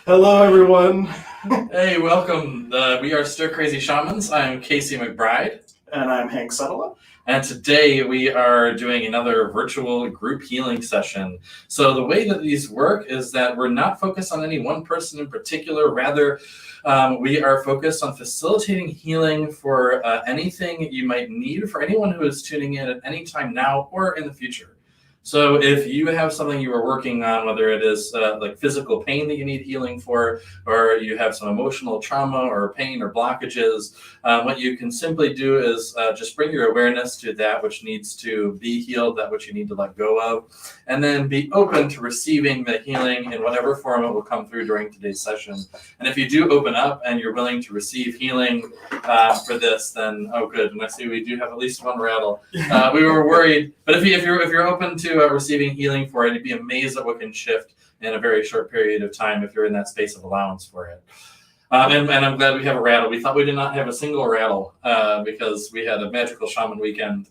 Hello, everyone. Hey, welcome. We are Stir Crazy Shamans. I'm Casey McBride. And I'm Hank Sutherland. And today we are doing another virtual group healing session. So the way that these work is that we're not focused on any one person in particular. Rather, we are focused on facilitating healing for anything you might need for anyone who is tuning in at any time now or in the future. So if you have something you are working on, whether it is like physical pain that you need healing for, or you have some emotional trauma or pain or blockages, what you can simply do is just bring your awareness to that which needs to be healed, that which you need to let go of, and then be open to receiving the healing in whatever form it will come through during today's session. And if you do open up and you're willing to receive healing for this, then oh good. And I see we do have at least one rattle. We were worried, but if you're open to receiving healing for it, you'd be amazed at what can shift in a very short period of time if you're in that space of allowance for it. And I'm glad we have a rattle. We thought we did not have a single rattle because we had a magical shaman weekend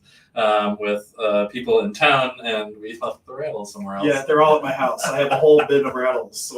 with people in town, and we left the rattle somewhere else. Yeah, they're all at my house. I have a whole bin of rattles,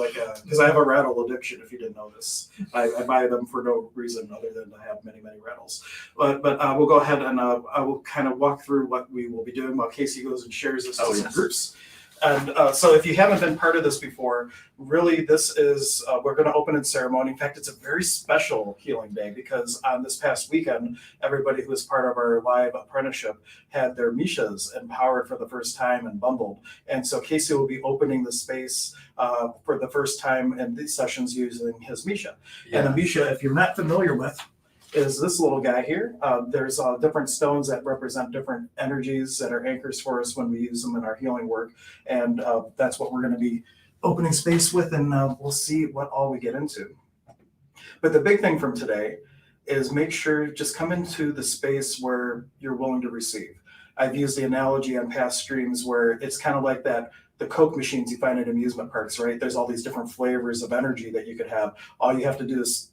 because I have a rattle addiction. If you didn't notice, I buy them for no reason other than to have many rattles. But we'll go ahead and I will kind of walk through what we will be doing while Casey goes and shares this to some groups. And so if you haven't been part of this before, really this is, we're going to open in ceremony. In fact, it's a very special healing day because on this past weekend, everybody who was part of our live apprenticeship had their Mishas empowered for the first time and bundled. And so Casey will be opening the space for the first time in these sessions using his Misha. Yeah. And a Misha, if you're not familiar with, is this little guy here. There's different stones that represent different energies that are anchors for us when we use them in our healing work. And that's what we're going to be opening space with, and we'll see what all we get into. But the big thing from today is make sure just come into the space where you're willing to receive. I've used the analogy on past streams where it's kind of like that, the Coke machines you find at amusement parks, right? There's all these different flavors of energy that you could have. All you have to do is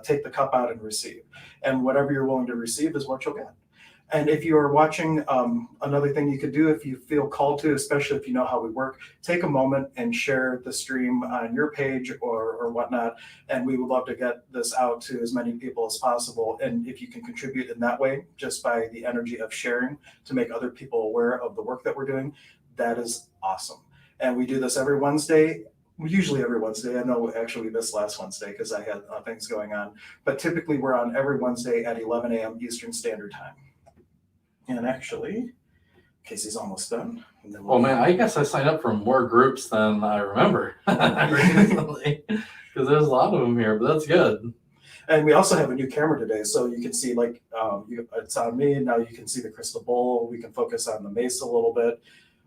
take the cup out and receive. And whatever you're willing to receive is what you'll get. And if you are watching, another thing you could do if you feel called to, especially if you know how we work, take a moment and share the stream on your page or whatnot. And we would love to get this out to as many people as possible. And if you can contribute in that way, just by the energy of sharing to make other people aware of the work that we're doing, that is awesome. And we do this every Wednesday. Usually every Wednesday. I know actually we missed last Wednesday because I had things going on. But typically we're on every Wednesday at 11 a.m. Eastern Standard Time. And actually, Casey's almost done. Oh man, I guess I signed up for more groups than I remember recently because there's a lot of them here, but that's good. And we also have a new camera today, so you can see it's on me. Now you can see the crystal bowl. We can focus on the mace a little bit,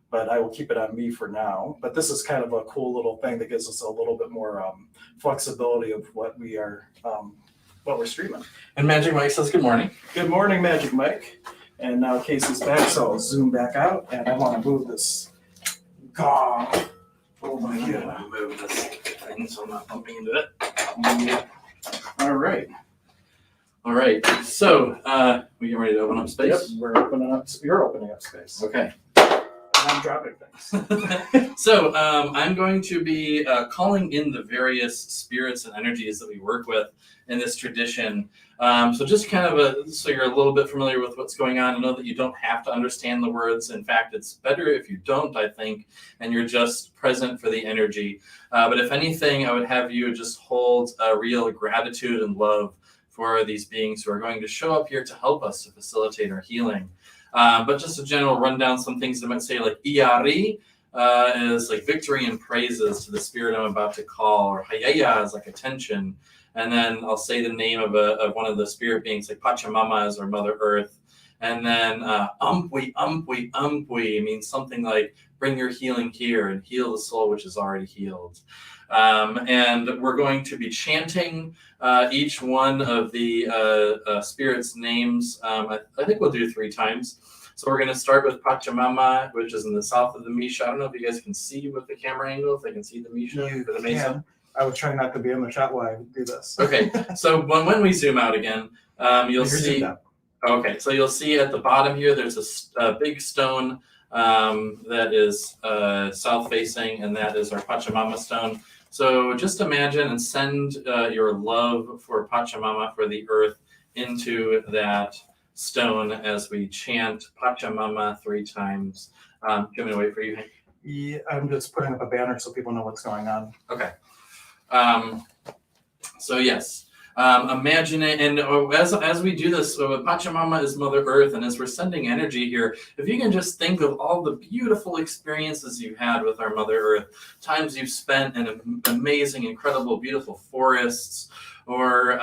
but I will keep it on me for now. But this is kind of a cool little thing that gives us a little bit more flexibility of what we are, what we're streaming. And Magic Mike says good morning. Good morning, Magic Mike. And now Casey's back, so I'll zoom back out, and I want to move this gong. Oh my God. Move this thing so I'm not bumping into it. Yeah. All right. So, we get ready to open up space? Yep, we're opening up. You're opening up space. Okay. I'm dropping things. So I'm going to be calling in the various spirits and energies that we work with in this tradition. So just kind of so you're a little bit familiar with what's going on. I know that you don't have to understand the words. In fact, it's better if you don't, I think, and you're just present for the energy. But if anything, I would have you just hold a real gratitude and love for these beings who are going to show up here to help us to facilitate our healing. But just a general rundown, some things that might say like Iari is like victory and praises to the spirit I'm about to call, or Hayaya is like attention. And then I'll say the name of one of the spirit beings, like Pachamama is our Mother Earth. And then Umpwi means something like bring your healing here and heal the soul which is already healed. And we're going to be chanting each one of the spirits' names. I think we'll do 3 times. So we're going to start with Pachamama, which is in the south of the Misha. I don't know if you guys can see with the camera angle, if they can see the Misha for the Mesa. I was trying not to be in the shot while I do this. Okay, so when we zoom out again, you'll see. Okay, so you'll see at the bottom here, there's a big stone that is south facing, and that is our Pachamama stone. So just imagine and send your love for Pachamama, for the earth, into that stone as we chant Pachamama 3 times. Do you want me to wait for you, Hank? Yeah, I'm just putting up a banner so people know what's going on. Okay. So yes, imagine it, and as we do this, Pachamama is Mother Earth, and as we're sending energy here, if you can just think of all the beautiful experiences you've had with our Mother Earth, times you've spent in amazing, incredible, beautiful forests, or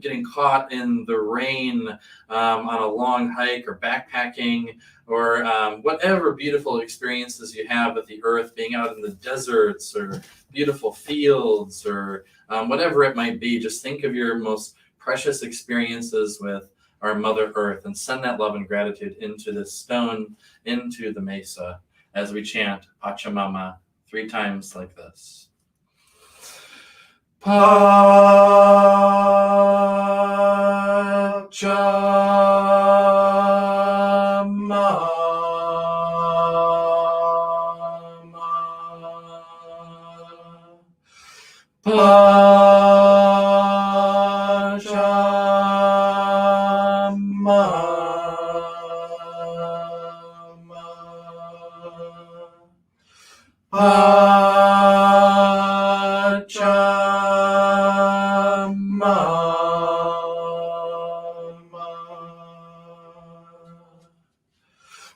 getting caught in the rain on a long hike, or backpacking, or whatever beautiful experiences you have with the earth, being out in the deserts, or beautiful fields, or whatever it might be. Just think of your most precious experiences with our Mother Earth and send that love and gratitude into this stone, into the mesa, as we chant Pachamama 3 times like this. Pachamama.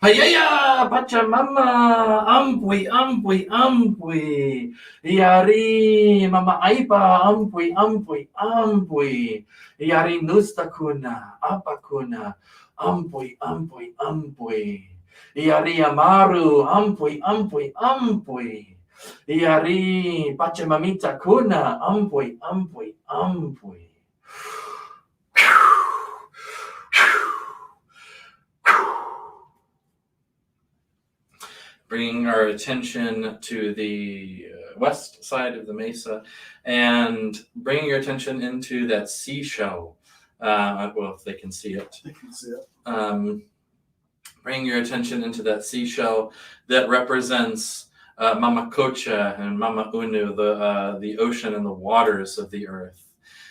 Hayaya, Pachamama, ampui, ampui, ampui. Yari, Mama Aipa, ampui, ampui, ampui. Yari Nustakuna, Apakuna, ampui, ampui, ampui. Yari Amaru, ampui, ampui, ampui. Yari Pachamamita Kuna, ampui, ampui, ampui. Bringing our attention to the west side of the mesa, and bringing your attention into that seashell. Well, if they can see it. They can see it. Bringing your attention into that seashell that represents Mama Kocha and Mama Unu, the ocean and the waters of the earth.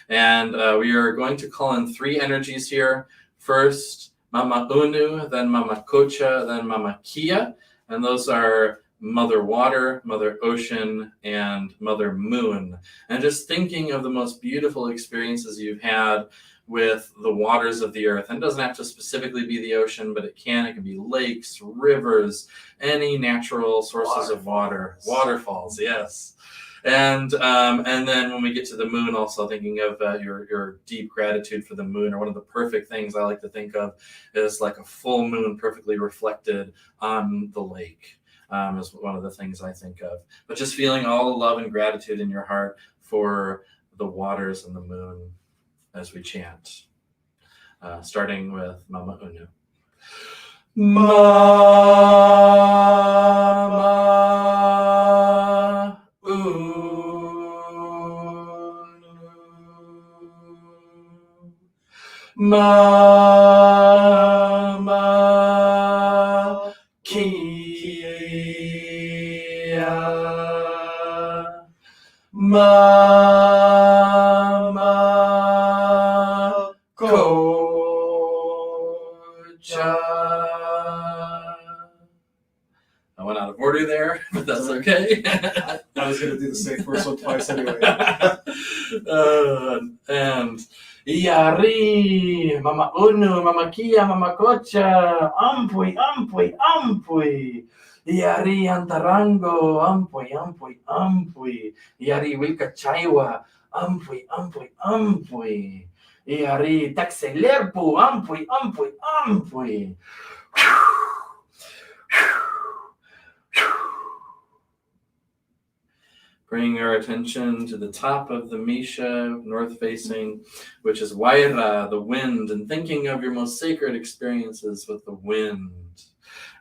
And we are going to call in 3 energies here. First, Mama Unu, then Mama Kocha, then Mama Kia. And those are Mother Water, Mother Ocean, and Mother Moon. And just thinking of the most beautiful experiences you've had with the waters of the earth. And it doesn't have to specifically be the ocean, but it can be lakes, rivers, any natural sources of water. Waterfalls, yes. And then when we get to the moon, also thinking of your deep gratitude for the moon, or one of the perfect things I like to think of is like a full moon perfectly reflected on the lake, is one of the things I think of. But just feeling all the love and gratitude in your heart for the waters and the moon as we chant, starting with Mama Unu. Mama Unu. Mama Kia. Mama Kocha. I went out of order there, but that's okay. I was going to do the same first one twice anyway. And Yari, Mama Unu, Mama Kia, Mama Kocha, ampui, ampui, ampui. Yari Antarango, ampui, ampui, ampui. Yari Wilka Chaiwa, ampui, ampui, ampui. Yari Taxelerpu, ampui, ampui, ampui. Bringing our attention to the top of the Misha, north facing, which is Waira, the wind, and thinking of your most sacred experiences with the wind.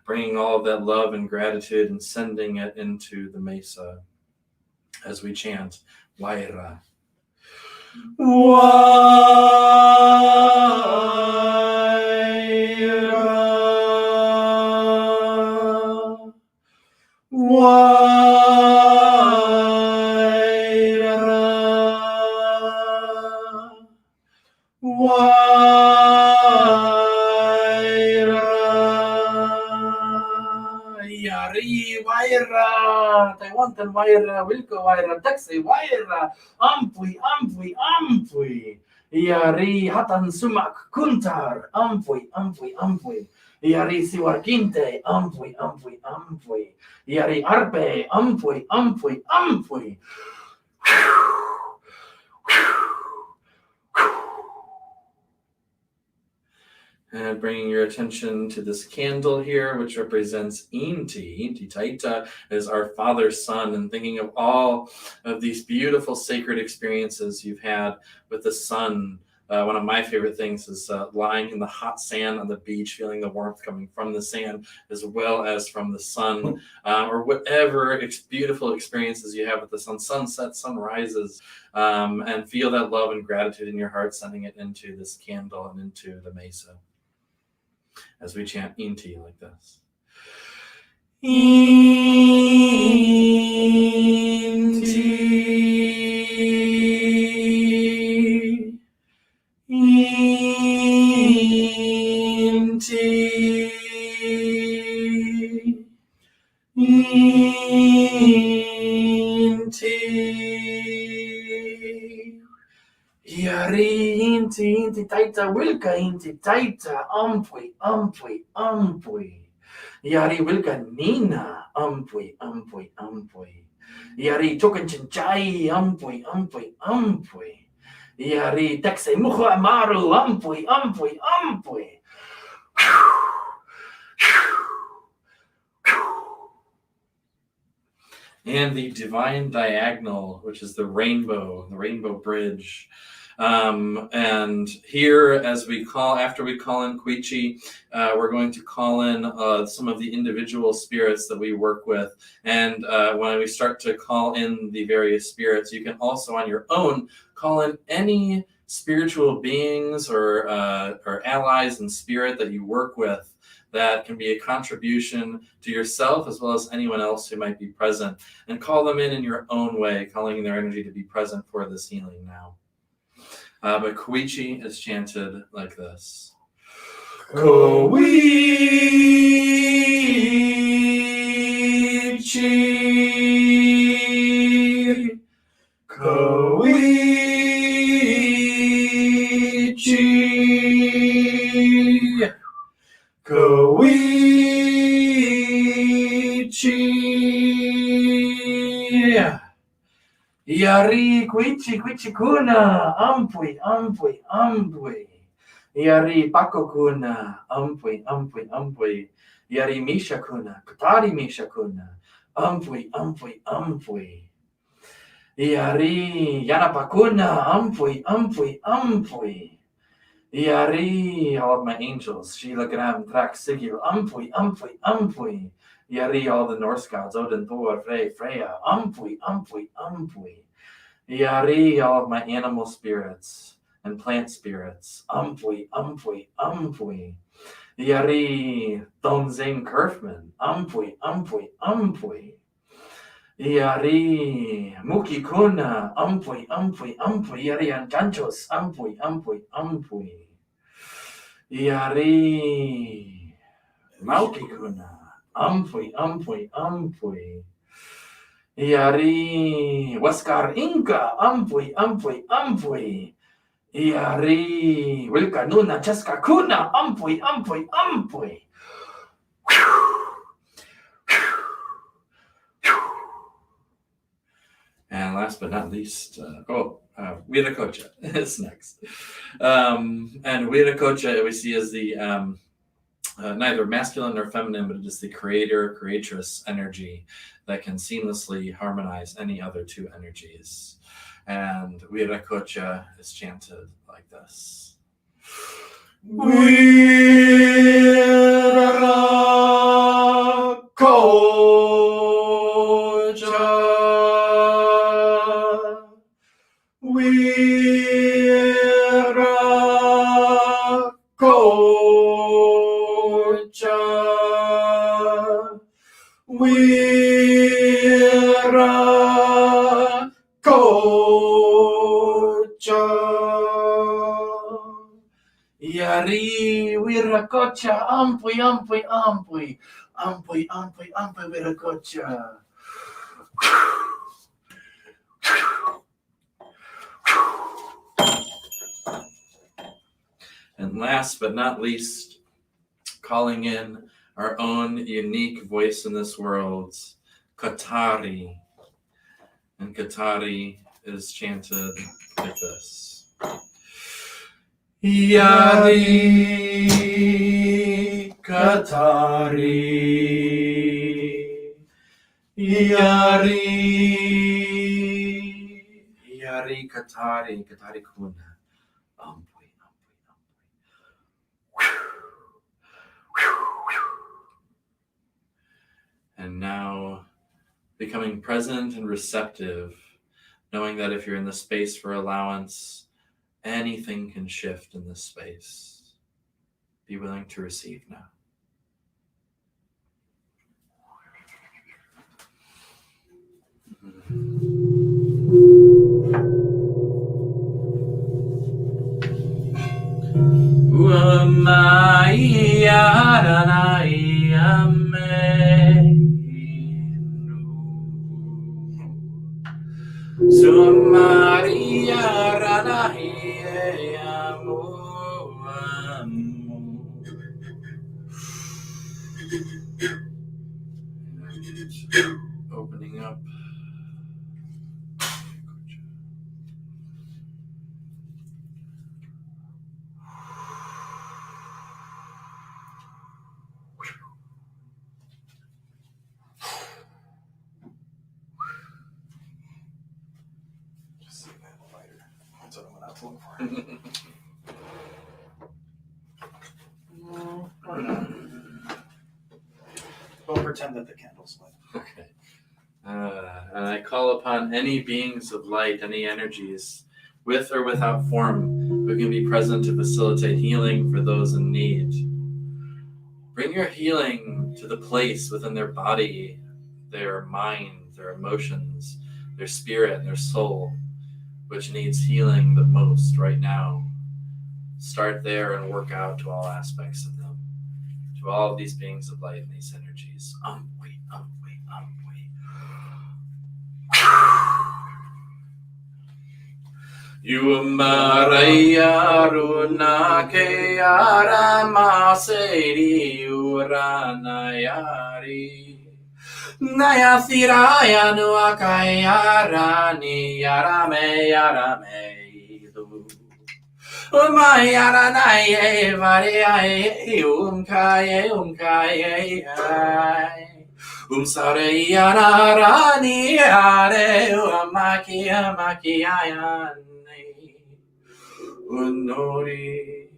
Bringing all of that love and gratitude and sending it into the mesa as we chant Waira. Waira. Waira. mountain wire, Wilco wire, taxi wire, ampui, ampui, ampui. Yari hatan sumak kuntar, ampui, ampui, ampui. Yari siwarkinte, ampui, ampui, ampui. Yari arpe, ampui, ampui, ampui. And bringing your attention to this candle here, which represents Inti. Inti Taita is our father's son, and thinking of all of these beautiful sacred experiences you've had with the sun. One of my favorite things is lying in the hot sand on the beach, feeling the warmth coming from the sand as well as from the sun, or whatever beautiful experiences you have with the sun, sunsets, sunrises, and feel that love and gratitude in your heart, sending it into this candle and into the mesa. As we chant Inti like this. Inti. Inti. Inti. Yari inti inti taita wilka inti taita ampui ampui ampui. Yari wilka nina ampui ampui ampui. Yari token chinchai ampui ampui ampui. Yari taxe mucho amaru ampui ampui ampui. And the divine diagonal, which is the rainbow bridge. And here, after we call in Quichi, we're going to call in some of the individual spirits that we work with. And when we start to call in the various spirits, you can also on your own call in any spiritual beings or allies in spirit that you work with that can be a contribution to yourself as well as anyone else who might be present, and call them in your own way, calling in their energy to be present for this healing now. But Koichi is chanted like this. Koichi, Koichi, Koichi. Yari Quichi kuna ampui ampui ampui. Yari Paco kuna ampui ampui ampui. Yari Misha kuna Katari Misha kuna ampui ampui ampui. Yari Yanapa kuna ampui ampui ampui. Yari all of my angels Sheila Gram Trax Sigil ampui ampui ampui. Yari all the Norse gods, Odin, Thor, Frey, Freya, ampui, ampui, ampui. Yari all of my animal spirits and plant spirits, ampui, ampui, ampui. Yari Thonzane Kerfman, ampui, ampui, ampui. Yari Muki Kuna, ampui, ampui, ampui. Yari Anchanchos, ampui, ampui, ampui. Yari Mauki Kuna. Ampui, ampui, ampui. Yari Waskar Inca, ampui, ampui, ampui. Yari Wilka Nuna Chaska Kuna, ampui, ampui, ampui. And last but not least, Viracocha is next. And Viracocha we see as the neither masculine nor feminine, but it is the creator, creatress energy that can seamlessly harmonize any other two energies. And Viracocha is chanted like this. Viracocha. Viracocha. Yari Viracocha, ampui, ampui, ampui, ampui, ampui, ampui, Viracocha. And last but not least, calling in our own unique voice in this world, Katari. And Katari is chanted like this. Yari Katari. Yari. Yari Katari. Katari Kuna. And now becoming present and receptive, knowing that if you're in the space for allowance, anything can shift in this space. Be willing to receive now. Sumaria Ranahiamu. Opening up. Just see if I have a lighter. That's what I'm gonna have to look for. Don't pretend that the candle's lit. Okay. And I call upon any beings of light, any energies, with or without form, who can be present to facilitate healing for those in need. Bring your healing to the place within their body, their mind, their emotions, their spirit, and their soul, which needs healing the most right now. Start there and work out to all aspects of them, to all of these beings of light and these energies. Yumaraya runake aramaseri uranayari Nayathiraya nuakayarani yarame yarame Umayaranaye variaye umkaye Sarayarani are umakiayane Unori,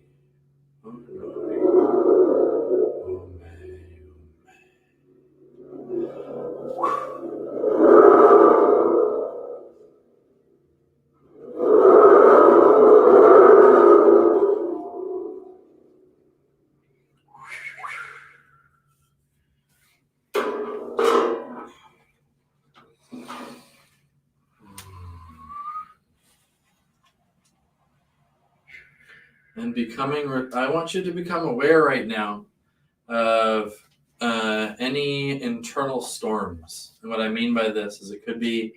And I want you to become aware right now of any internal storms. And what I mean by this is it could be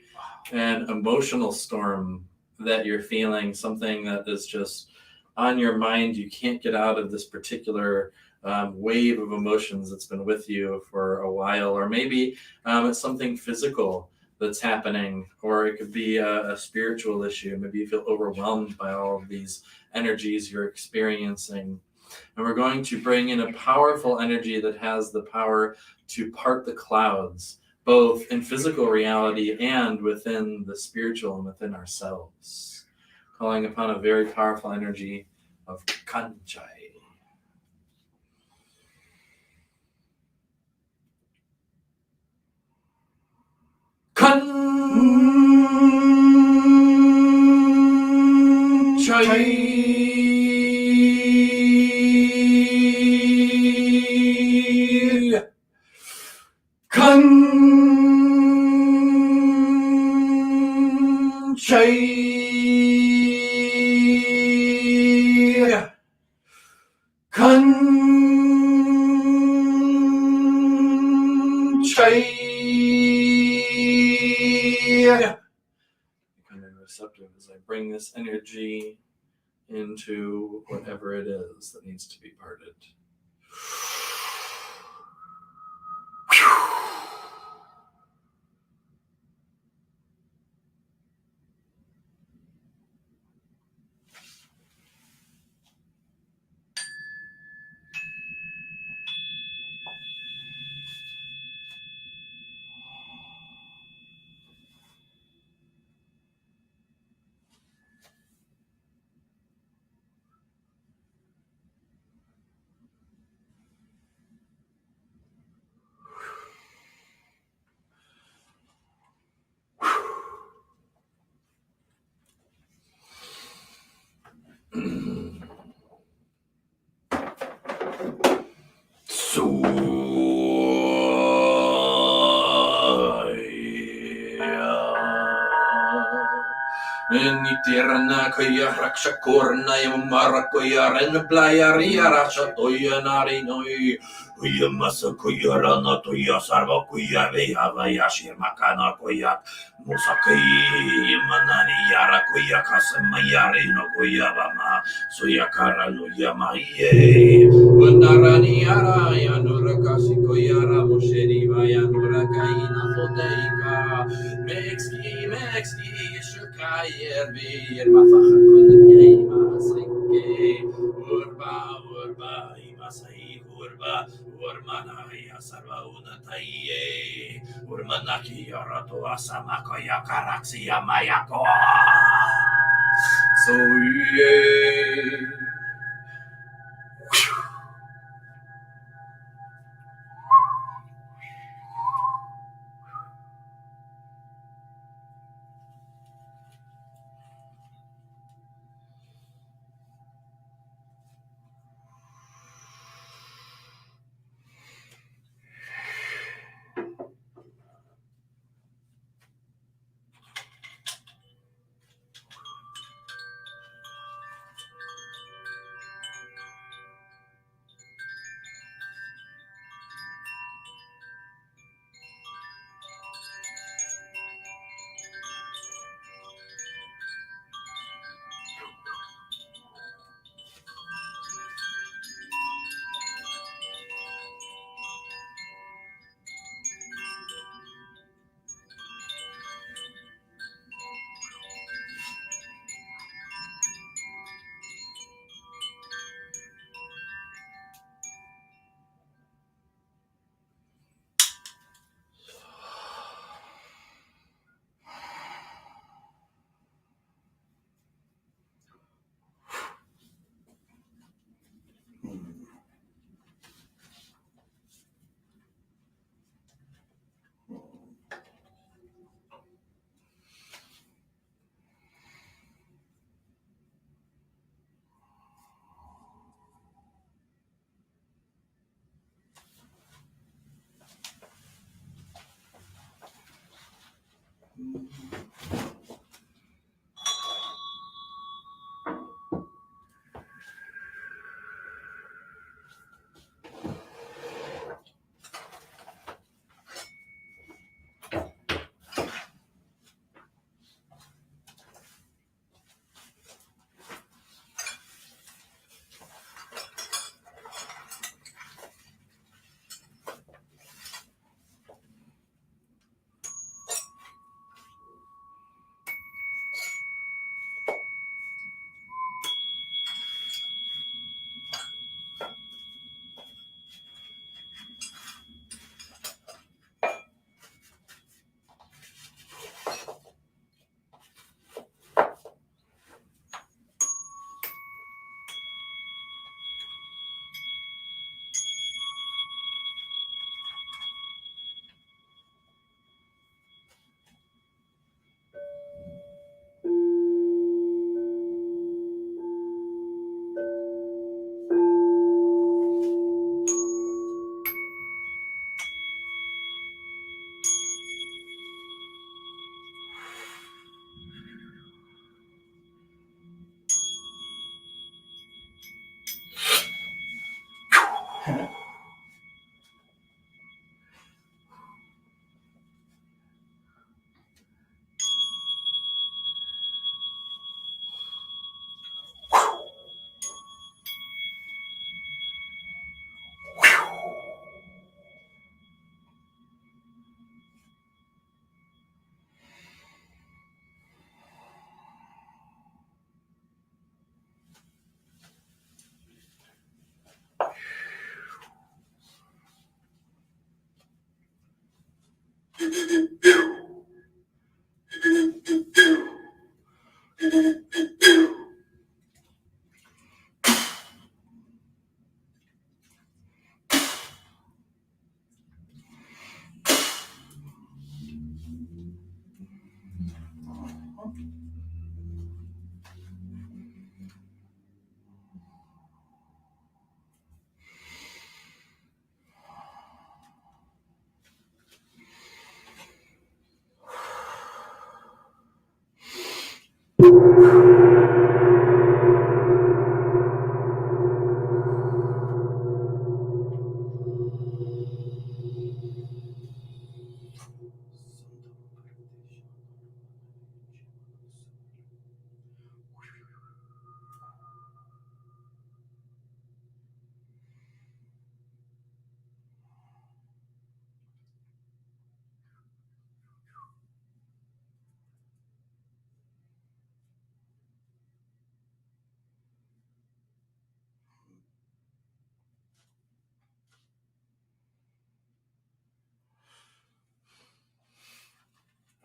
an emotional storm that you're feeling, something that is just on your mind. You can't get out of this particular wave of emotions that's been with you for a while, or maybe it's something physical that's happening, or it could be a spiritual issue. Maybe you feel overwhelmed by all of these energies you're experiencing. And we're going to bring in a powerful energy that has the power to part the clouds, both in physical reality and within the spiritual and within ourselves. Calling upon a very powerful energy of Kanchai. Kanchai. Becoming receptive as I bring this energy into whatever it is that needs to be parted. Enitirna kaya rakshakorna yamara koya renblaya riaracha toya narinoi kuya masa kuya rana toya sarva kuya vehava yashir makana koya musakai manani yara koya kasamayari no koya vama soya karano yamaye unarani yara yanurakasi koya ramosheri vaya nurakaina foteika Mexi, Shakayer, Vir, Mafakun, Masake, Urba, Imasai, Urmana, Sarvauna Taye, Urmanaki, Yarato, Asamaka, Karaxia, Mayako. So, yeah.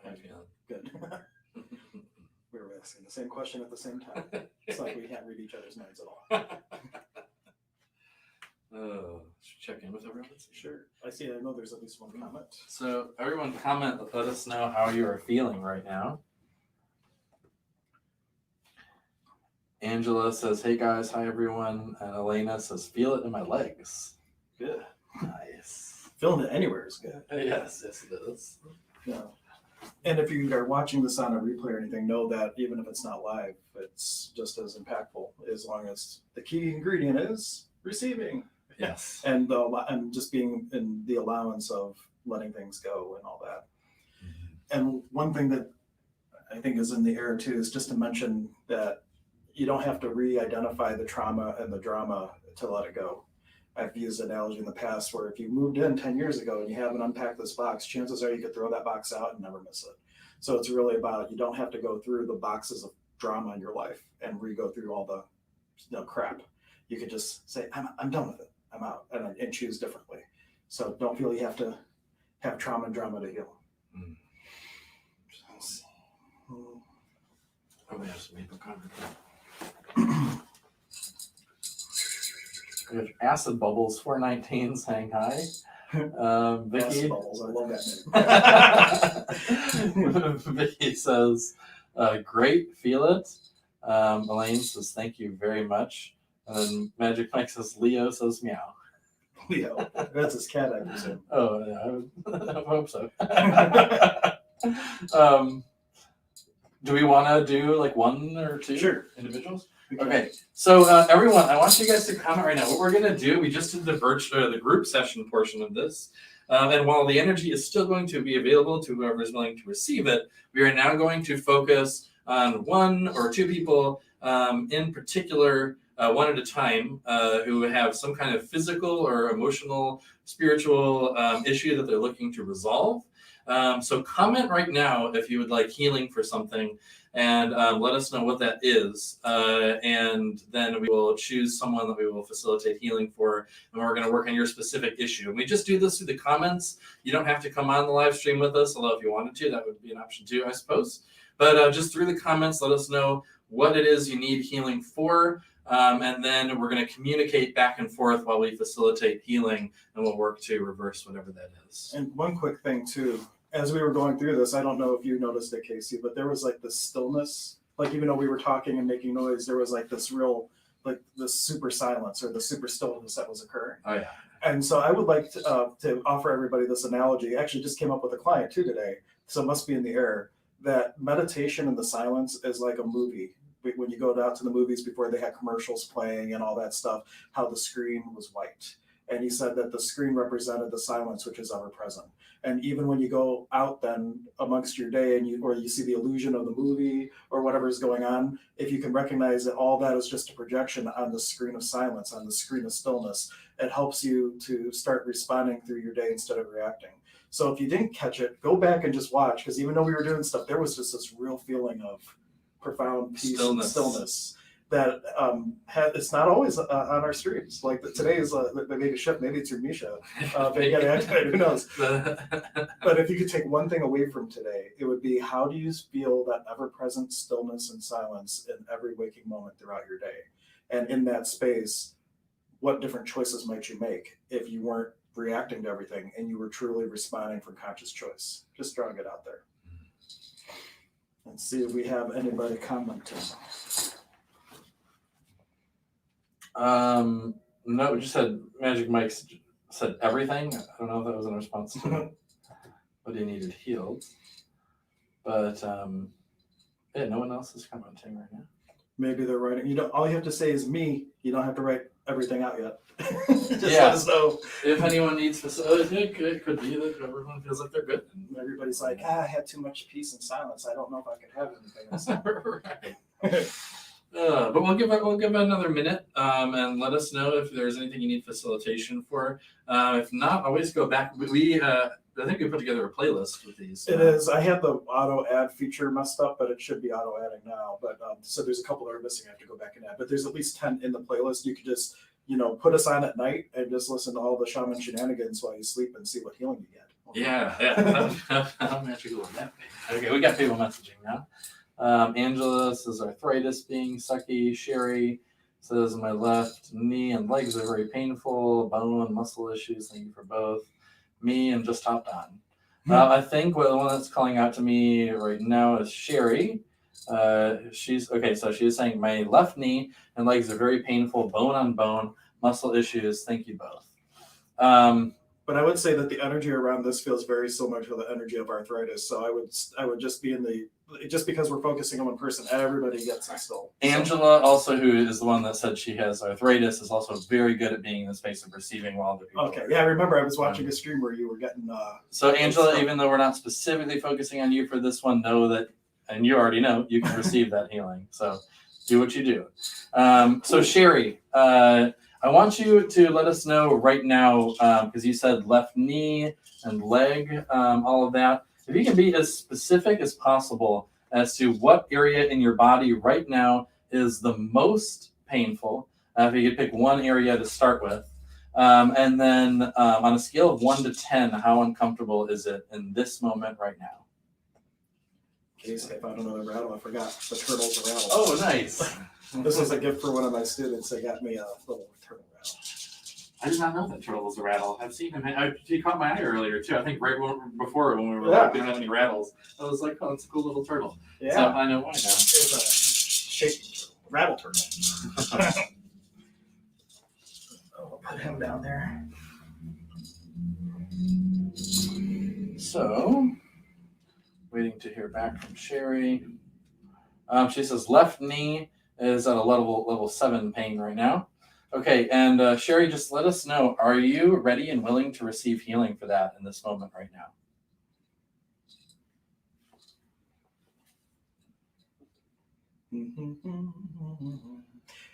How you feeling? Good. We were asking the same question at the same time. It's like we can't read each other's minds at all. Should check in with everyone. Sure. I know there's at least one comment. So everyone comment, let us know how you are feeling right now. Angela says, hey guys, hi everyone. And Elena says, feel it in my legs. Good. Nice. Feeling it anywhere is good. Yes, it is. Yeah. And if you are watching this on a replay or anything, know that even if it's not live, it's just as impactful as long as the key ingredient is receiving. Yes. And just being in the allowance of letting things go and all that. Mm-hmm. And one thing that I think is in the air too is just to mention that you don't have to re-identify the trauma and the drama to let it go. I've used an analogy in the past where if you moved in 10 years ago and you haven't unpacked this box, chances are you could throw that box out and never miss it. So it's really about, you don't have to go through the boxes of drama in your life and re-go through all the crap. You could just say, I'm done with it. I'm out, and choose differently. So don't feel you have to have trauma and drama to heal. Mm. Let's see. Oh, we have some people coming. We have Acid Bubbles 419 saying hi. Vicky. Acid Bubbles, I love that name. Vicky says, great, feel it. Elaine says, thank you very much. And then Magic Mike says, Leo says, meow. Leo, that's his cat, I presume. Oh, yeah, I hope so. Do we want to do like one or two individuals? Okay, so everyone, I want you guys to comment right now. What we're going to do, we just did the group session portion of this. And while the energy is still going to be available to whoever is willing to receive it, we are now going to focus on one or two people in particular, one at a time, who have some kind of physical or emotional, spiritual issue that they're looking to resolve. So comment right now if you would like healing for something, and let us know what that is. And then we will choose someone that we will facilitate healing for, and we're going to work on your specific issue. And we just do this through the comments. You don't have to come on the live stream with us, although if you wanted to, that would be an option too, I suppose. But just through the comments, let us know what it is you need healing for. And then we're going to communicate back and forth while we facilitate healing, and we'll work to reverse whatever that is. And one quick thing too, as we were going through this, I don't know if you noticed it, Casey, but there was like this stillness, like even though we were talking and making noise, there was like this real, like this super silence or the super stillness that was occurring. Oh yeah. And so I would like to offer everybody this analogy. I actually just came up with a client too today, so it must be in the air, that meditation in the silence is like a movie. When you go out to the movies before they had commercials playing and all that stuff, how the screen was white. And he said that the screen represented the silence, which is ever present. And even when you go out then amongst your day and you see the illusion of the movie or whatever is going on, if you can recognize that all that is just a projection on the screen of silence, on the screen of stillness, it helps you to start responding through your day instead of reacting. So if you didn't catch it, go back and just watch, because even though we were doing stuff, there was just this real feeling of profound peace and stillness that it's not always on our streams. Like today is maybe a shift, maybe it's your Misha, who knows? But if you could take one thing away from today, it would be, how do you feel that ever-present stillness and silence in every waking moment throughout your day? And in that space, what different choices might you make if you weren't reacting to everything and you were truly responding from conscious choice? Just throwing it out there. And see if we have anybody commenting. No, we just had Magic Mike said everything. I don't know if that was in response to what he needed healed. But Yeah, no one else is commenting right now. Maybe they're writing. You don't. All you have to say is me. You don't have to write everything out yet. Just Yeah. let us know. If anyone needs facilities, it could be that everyone feels like they're good. Everybody's like, I had too much peace and silence. I don't know if I could have anything else. Right. But we'll give it another minute, and let us know if there's anything you need facilitation for. If not, always go back. I think we put together a playlist with these. It is. I had the auto add feature messed up, but it should be auto adding now. But so there's a couple that are missing. I have to go back and add. But there's at least 10 in the playlist. You could just put us on at night and just listen to all the shaman shenanigans while you sleep and see what healing you get. Yeah. How magical would that be? Okay, we got people messaging now. Angela says arthritis being sucky. Sherry says my left knee and legs are very painful. Bone and muscle issues. Thank you for both. Me and just hopped on. I think the one that's calling out to me right now is Sherry. She's okay. So she is saying my left knee and legs are very painful. Bone on bone, muscle issues. Thank you both. But I would say that the energy around this feels very similar to the energy of arthritis. So I would just be just because we're focusing on one person, everybody gets it still. Angela, also, who is the one that said she has arthritis, is also very good at being in the space of receiving while other people. Okay, yeah, I remember I was watching a stream where you were getting. So Angela, even though we're not specifically focusing on you for this one, know that, and you already know, you can receive that healing. So do what you do. So Sherry, I want you to let us know right now, because you said left knee and leg, all of that. If you can be as specific as possible as to what area in your body right now is the most painful, if you could pick one area to start with, and then on a scale of 1 to 10, how uncomfortable is it in this moment right now? In case I found another rattle, I forgot the turtle's a rattle. Oh, nice. This was a gift for one of my students. They got me a little turtle rattle. I did not know that turtle was a rattle. I've seen him. He caught my eye earlier too. I think right before when we were we didn't have any rattles. I was like, oh, it's a cool little turtle. Yeah. So I know why now. It's a shaking turtle, rattle turtle. I'll put him down there. So, waiting to hear back from Sherry. She says left knee is at a level 7 pain right now. Okay, and Sherry, just let us know, are you ready and willing to receive healing for that in this moment right now?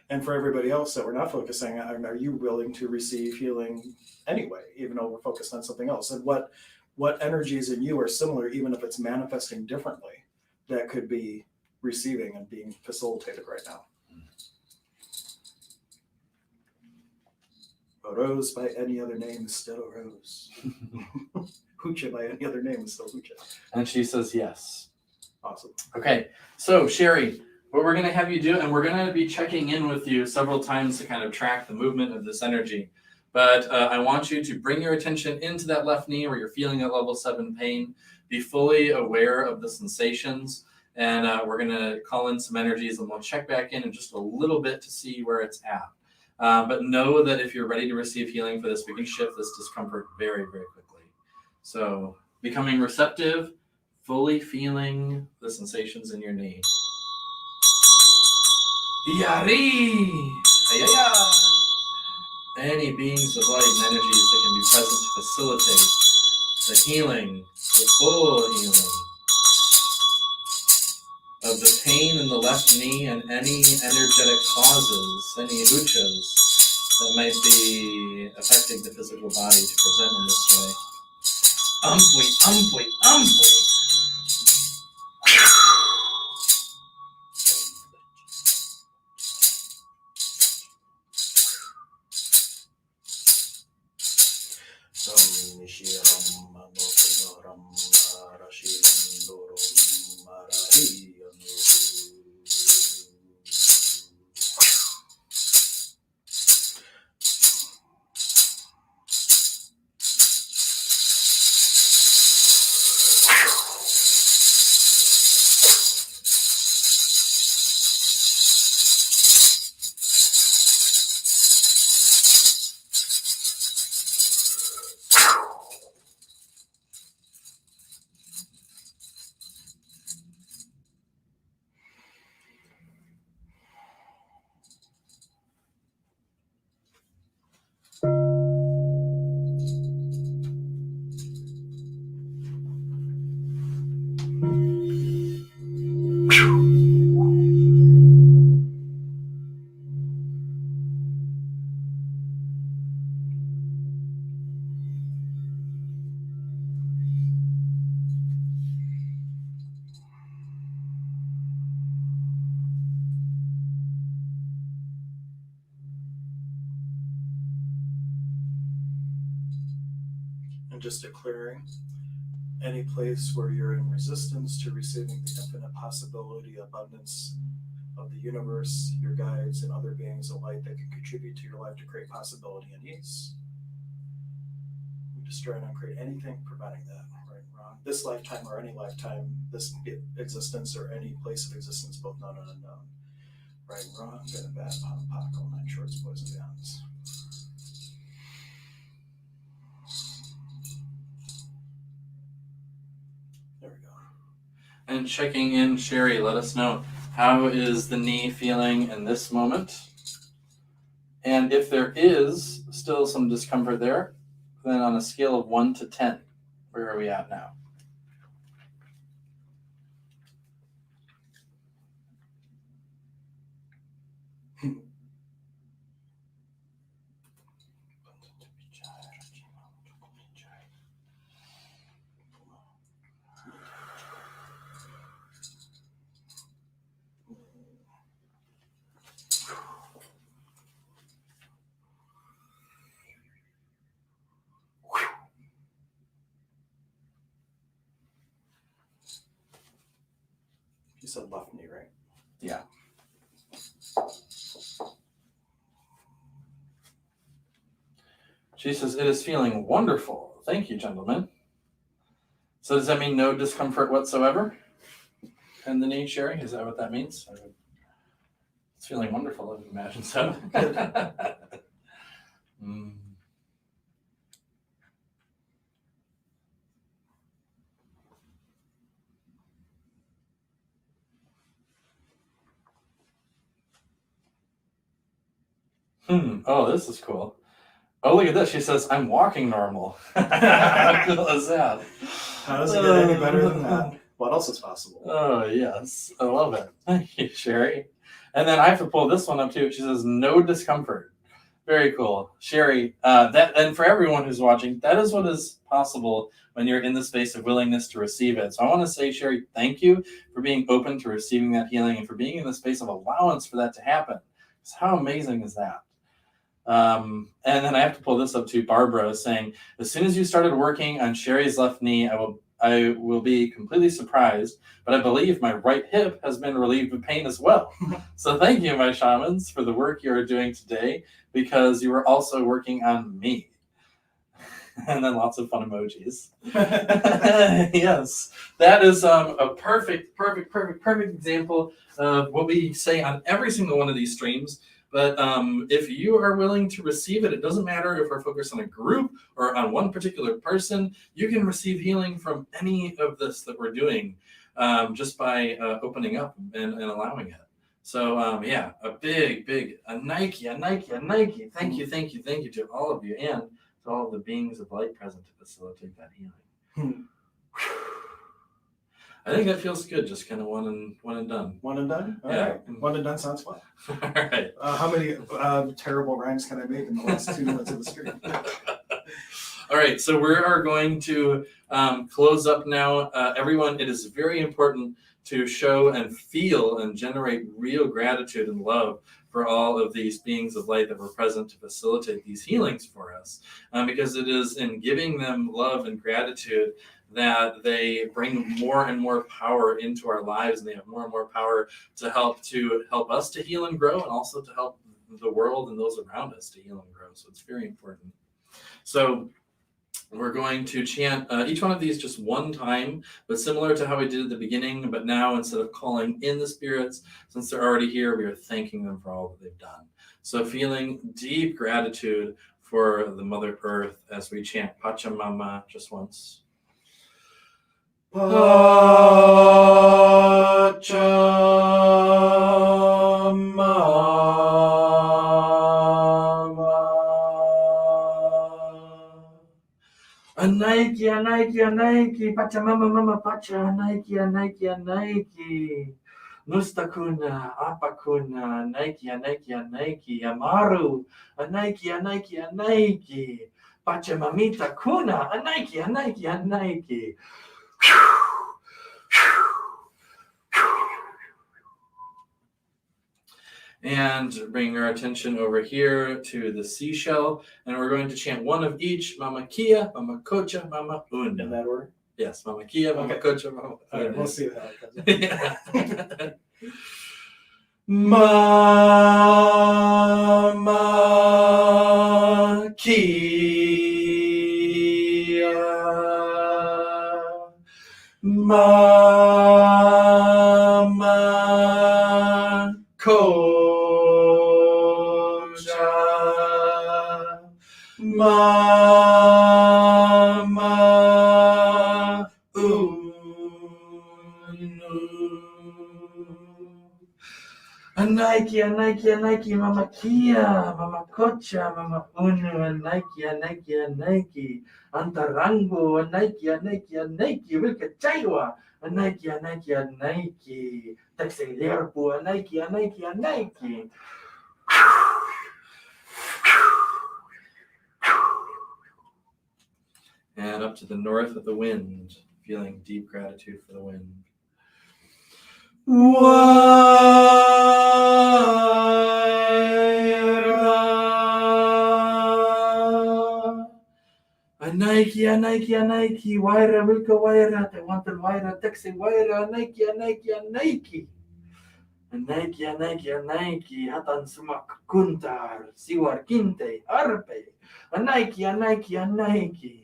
And for everybody else that we're not focusing on, are you willing to receive healing anyway, even though we're focused on something else? And what energies in you are similar, even if it's manifesting differently, that could be receiving and being facilitated right now? A rose by any other name is still a rose. Hoocha by any other name is still hoocha. And she says yes. Awesome. Okay, so Sherry, what we're going to have you do, and we're going to be checking in with you several times to kind of track the movement of this energy. But I want you to bring your attention into that left knee where you're feeling that level 7 pain. Be fully aware of the sensations. And we're going to call in some energies and we'll check back in just a little bit to see where it's at. But know that if you're ready to receive healing for this, we can shift this discomfort very, very quickly. So becoming receptive, fully feeling the sensations in your knee. Yari! Ayaya! Any beings of light and energies that can be present to facilitate the healing, the full healing of the pain in the left knee and any energetic causes, any uchas that might be affecting the physical body to present in this way. Umpui. And just declaring any place where you're in resistance to receiving the infinite possibility, abundance of the universe, your guides, and other beings of light that can contribute to your life to create possibility and ease. We destroy and uncreate anything preventing that, right and wrong. This lifetime or any lifetime, this existence or any place of existence, both known and unknown. Right and wrong, good and bad, pot and pock, all nine shorts, boys and beyonds. There we go. And checking in, Sherry, let us know, how is the knee feeling in this moment? And if there is still some discomfort there, then on a scale of 1 to 10, where are we at now? You said left knee, right? Yeah. She says, it is feeling wonderful. Thank you, gentlemen. So does that mean no discomfort whatsoever in the knee, Sherry? Is that what that means? It's feeling wonderful, I would imagine so. Oh, this is cool. Oh, look at this. She says, I'm walking normal. How cool is that? How does it get any better than that? What else is possible? Oh, yes. I love it. Thank you, Sherry. And then I have to pull this one up too. She says, no discomfort. Very cool. Sherry, and for everyone who's watching, that is what is possible when you're in the space of willingness to receive it. So I want to say, Sherry, thank you for being open to receiving that healing and for being in the space of allowance for that to happen. So how amazing is that? And then I have to pull this up to Barbara saying, as soon as you started working on Sherry's left knee, I will be completely surprised, but I believe my right hip has been relieved of pain as well. So thank you, my shamans, for the work you are doing today, because you are also working on me. And then lots of fun emojis. Yes, that is a perfect example of what we say on every single one of these streams. But if you are willing to receive it, it doesn't matter if we're focused on a group or on one particular person. You can receive healing from any of this that we're doing just by opening up and allowing it. So yeah, a big Nike. Thank you to all of you and to all of the beings of light present to facilitate that healing. I think that feels good. Just kind of one and done. One and done? All Yeah. right. One and done sounds fun. All right. How many terrible rhymes can I make in the last 2 minutes of the stream? All right. So we are going to close up now. Everyone, it is very important to show and feel and generate real gratitude and love for all of these beings of light that were present to facilitate these healings for us. Because it is in giving them love and gratitude that they bring more and more power into our lives, and they have more and more power to help us to heal and grow, and also to help the world and those around us to heal and grow. So it's very important. So we're going to chant each one of these just one time, but similar to how we did at the beginning. But now, instead of calling in the spirits, since they're already here, we are thanking them for all that they've done. So feeling deep gratitude for the Mother Earth as we chant Pachamama just once. Anaiki, Pachamama, Pacha, Anaiki. Mustakuna, Apakuna, Anaiki, Amaru, Anaiki. Pachamamita Kuna, Anaiki. And bring our attention over here to the seashell, and we're going to chant one of each: Mama Kia, Mama Kocha, Mama In Una. that order. Yes, Mama Kia, Mama Okay. Kocha, Mama All right, Una. we'll see how it goes. Yeah. Mama Kia, Mama Koja, Mama Unu. Anaiki, Anaiki, Anaiki, Mama Kia, Mama Kocha, Mama Unu, Anaiki, Anaiki, Anaiki, Antarango, Anaiki, Anaiki, Anaiki, Wilka Chaiwa, Anaiki, Anaiki, Anaiki, Texelerpo, Anaiki, Anaiki, Anaiki. And up to the north of the wind, feeling deep gratitude for the wind. Waira. Anaiki, Anaiki, Anaiki, Waira, Wilka Waira, Te Wantel Waira, Texi Waira, Anaiki, Anaiki, Anaiki. Anaiki, Anaiki, Anaiki, Hatan Sumak Kuntar, Siwar Kinte, Arpe. Anaiki, Anaiki, Anaiki.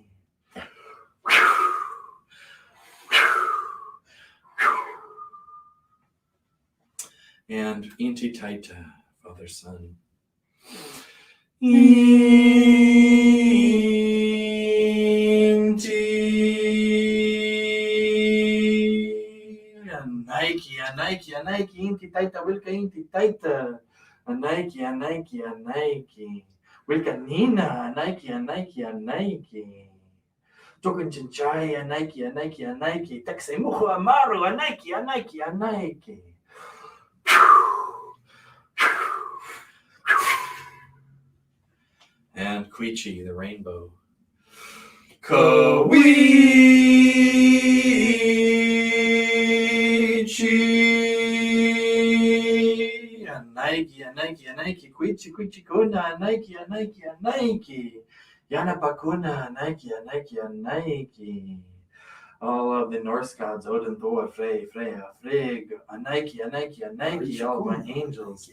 And Inti Taita, Father Son. Inti. Anaiki, Anaiki, Anaiki, Inti Taita, Wilka Inti Taita. Anaiki, Anaiki, Anaiki. Wilka Nina, Anaiki, Anaiki, Anaiki. Token Chinchai, Anaiki, Anaiki, Anaiki. Taxe Muhu Amaru, Anaiki, Anaiki, Anaiki. And Quichi, the rainbow. Kowichi. Anaiki, Anaiki, Anaiki. Quichi, Quichi, Kuna. Anaiki, Anaiki, Anaiki. Yana Bakuna. Anaiki, Anaiki, Anaiki. All of the Norse gods, Odin, Thor, Frey, Freya, Frigg, Anaiki, Anaiki, Anaiki, all of my angels.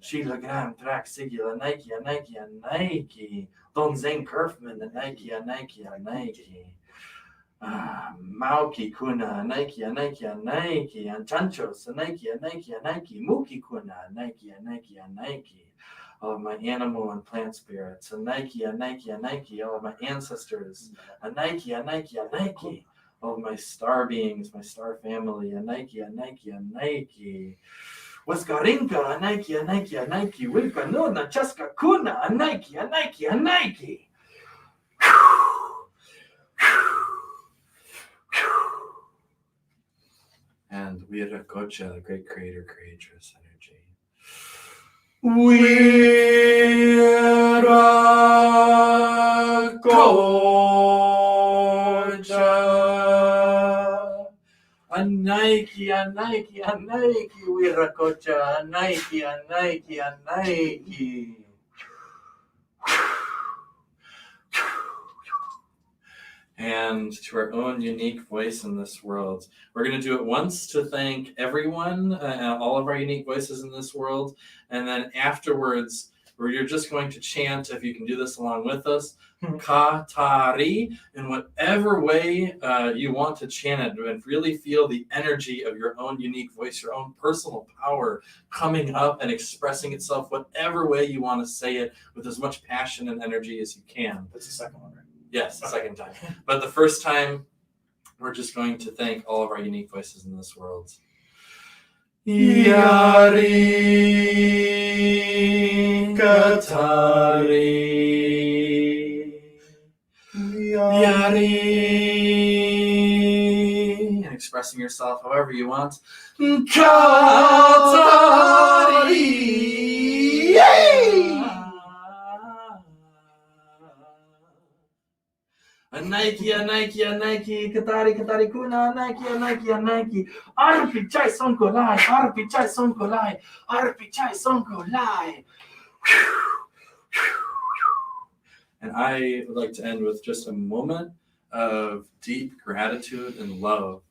Sheila Graham, Drax, Sigil, Anaiki, Anaiki, Anaiki. Don Zane Kerfman, Anaiki, Anaiki, Anaiki. Mauki Kuna, Anaiki, Anaiki, Anaiki. Anchanchos, Anaiki, Anaiki, Anaiki. Muki Kuna, Anaiki, Anaiki, Anaiki. All of my animal and plant spirits. Anaiki, Anaiki, Anaiki. All of my ancestors. Anaiki, Anaiki, Anaiki. All of my star beings, my star family. Anaiki, Anaiki, Anaiki. Waskarinka, Anaiki, Anaiki, Anaiki. Wilka Nuna, Chaska Kuna, Anaiki, Anaiki, Anaiki. And Vira Kocha, the great creator, creatress energy. Vira Kocha. Anaiki, Anaiki, Anaiki, Vira Kocha. Anaiki, Anaiki, Anaiki. And to our own unique voice in this world. We're going to do it once to thank everyone, all of our unique voices in this world. And then afterwards, you're just going to chant, if you can do this along with us, Katari, in whatever way you want to chant it, and really feel the energy of your own unique voice, your own personal power coming up and expressing itself whatever way you want to say it with as much passion and energy as you can. That's the second one, right? Yes, the second time. But the first time, we're just going to thank all of our unique voices in this world. Yari Katari. Yari. And expressing yourself however you want. Katari. Yay! Nike, Nike, Katari Kuna, Nike. Arpi chai sonko lai, Arpi chai sonko lai, Arpi chai sonko lai. And I would like to end with just a moment of deep gratitude and love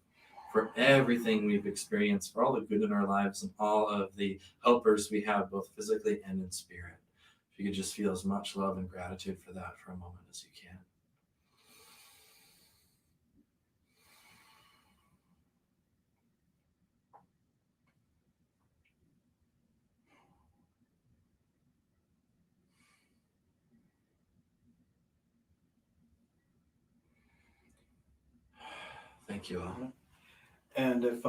for everything we've experienced, for all the good in our lives and all of the helpers we have, both physically and in spirit. If you could just feel as much love and gratitude for that for a moment as you can. Thank you all. And if,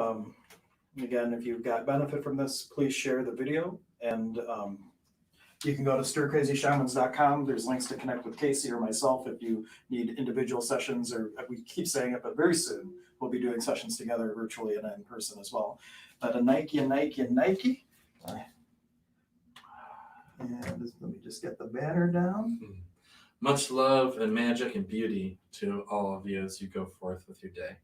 again, if you've got benefit from this, please share the video. And you can go to stircrazyshamans.com. There's links to connect with Casey or myself if you need individual sessions, or we keep saying it, but very soon we'll be doing sessions together virtually and in person as well. But a Nike. And let me just get the banner down. Much love and magic and beauty to all of you as you go forth with your day.